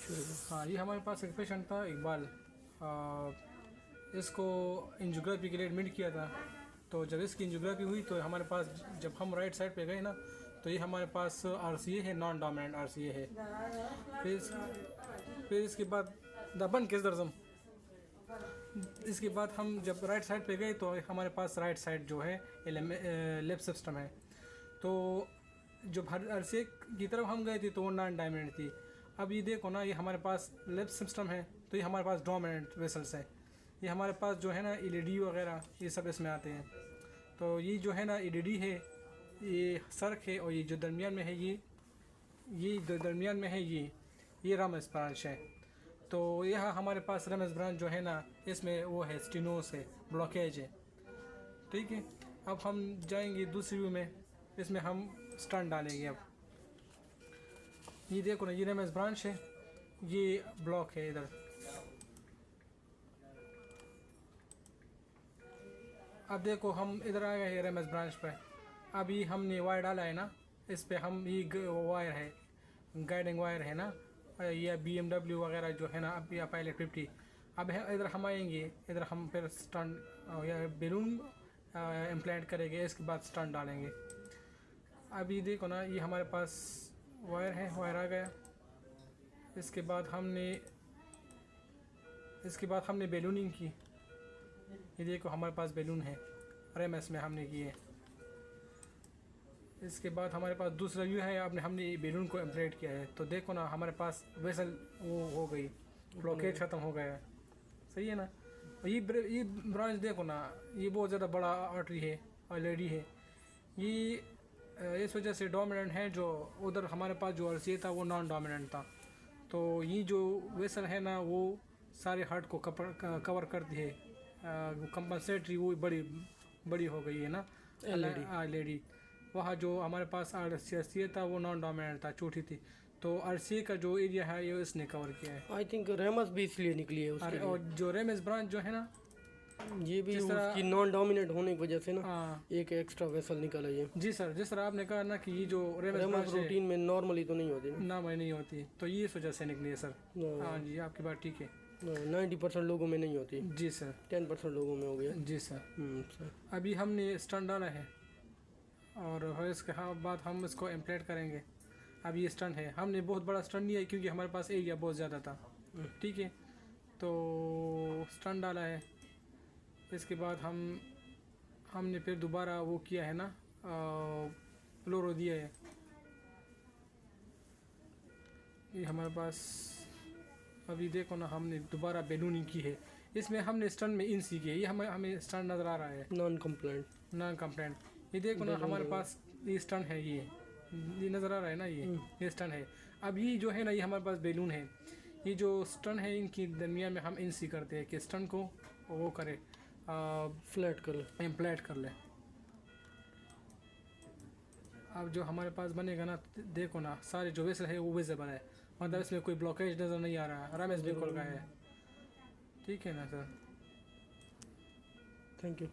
हाँ, ये हमारे पास एक पेशेंट था इकबाल। इसको एंजियोग्राफी के लिए एडमिट किया था। तो जब इसकी एंजियोग्राफी हुई तो हमारे पास, जब हम राइट साइड पे गए ना, तो ये हमारे पास RCA है, नॉन डोमिनेंट RCA है। फिर इसके बाद दबन किस दर्जम इसके बाद हम जब राइट साइड पे गए तो हमारे पास राइट साइड जो है लेफ्ट सिस्टम है। तो जब RCA की तरफ हम गए थे तो वो नॉन डोमिनेंट थी। अब ये देखो ना, ये हमारे पास लेफ्ट सिस्टम है तो ये हमारे पास डोमिनेंट वेसल्स है। ये हमारे पास जो है ना EDD वगैरह ये सब इसमें आते हैं। तो ये जो है ना EDD है, ये सर्क है, और ये जो दरमियान में है ये जो दरमियान में है ये रमस ब्रांच है। तो यह हमारे पास रमस ब्रांच जो है ना, इसमें वो है स्टेनोस है, ब्लॉकेज है। ठीक है, अब हम जाएंगे दूसरी व्यू में, इसमें हम स्टंट डालेंगे। अब ये देखो ना, ये रमस ब्रांच है, ये ब्लॉक है इधर। अब देखो हम इधर आ गए रमस ब्रांच पर। अभी हमने वायर डाला है ना, इस पे हम ये वायर है, गाइडिंग वायर है ना, या BMW वगैरह जो है ना, अब या पायलट 50। अब इधर हम आएंगे, इधर हम फिर स्टंट या बैलून इम्प्लांट करेंगे, इसके बाद स्टंट डालेंगे। अभी देखो ना, ये हमारे पास वायर है, वायर आ गया। इसके बाद हमने बैलूनिंग की। ये देखो हमारे पास बैलून है, RMS में हमने किए। इसके बाद हमारे पास दूसरा व्यू है, हमने बैलून को इम्प्लेट किया है। तो देखो ना, हमारे पास वेसल वो हो गई, ब्लॉकेज ख़त्म हो गया। सही है ना। ये ब्रांच देखो ना, ये बहुत ज़्यादा बड़ा आर्टरी है, ऑलरेडी है। ये इस वजह से डोमिनेंट है। जो उधर हमारे पास जो RCA था वो नॉन डोमिनेंट था। तो ये जो वेसल है ना, वो सारे हार्ट को कवर करती है। कंपनसेटरी वो बड़ी हो गई है ना, ऑलरेडी। वहाँ जो हमारे पास RCA था वो नॉन डोमिनेंट था, छोटी थी। तो RCA का जो एरिया है ये इसने कवर किया है। आई थिंक रेमस भी इसलिए निकली है उसके लिए। और जो रेमस ब्रांच जो है ना, ये भी उसकी नॉन डोमिनेंट होने की वजह से ना, एक एक्स्ट्रा वेसल निकला है। जी सर, जिस तरह आपने कहा ना कि ये जो रेमस रूटीन में नॉर्मली तो नहीं होती ना, नहीं होती, तो ये इस वजह से निकली है सर। हाँ जी, आपकी बात ठीक है। 90% लोगों में नहीं होती। जी सर। 10% लोगों में हो गया। जी सर। अभी हमने स्टंट डाला है, और इसके बाद हम इसको इम्प्लेट करेंगे। अब ये स्टंट है, हमने बहुत बड़ा स्टंट नहीं है क्योंकि हमारे पास एरिया बहुत ज़्यादा था। ठीक है, तो स्टंट डाला है। इसके बाद हमने फिर दोबारा वो किया है ना, फ्लोरो दिया है। ये हमारे पास अभी देखो ना, हमने दोबारा बैलूनिंग की है। इसमें हमने स्टंट में इन सी की है। ये हमें स्टंट नज़र आ रहा है, नॉन कंप्लेंट। ये देखो ना, हमारे पास ये स्टंट है, ये नज़र आ रहा है ना, ये स्टंट है। अब ये जो है ना, ये हमारे पास बैलून है। ये जो स्टंट है, इनकी दरमियान में हम इन सी करते हैं कि स्टंट को वो करे, फ्लैट कर ले, इम्प्लेट कर ले। अब जो हमारे पास बनेगा ना, देखो ना, सारे जो वेसल है वो विजिबल है, मतलब इसमें कोई ब्लॉकेज नज़र नहीं आ रहा। RMS बिल्कुल का है। ठीक है ना सर। Thank you.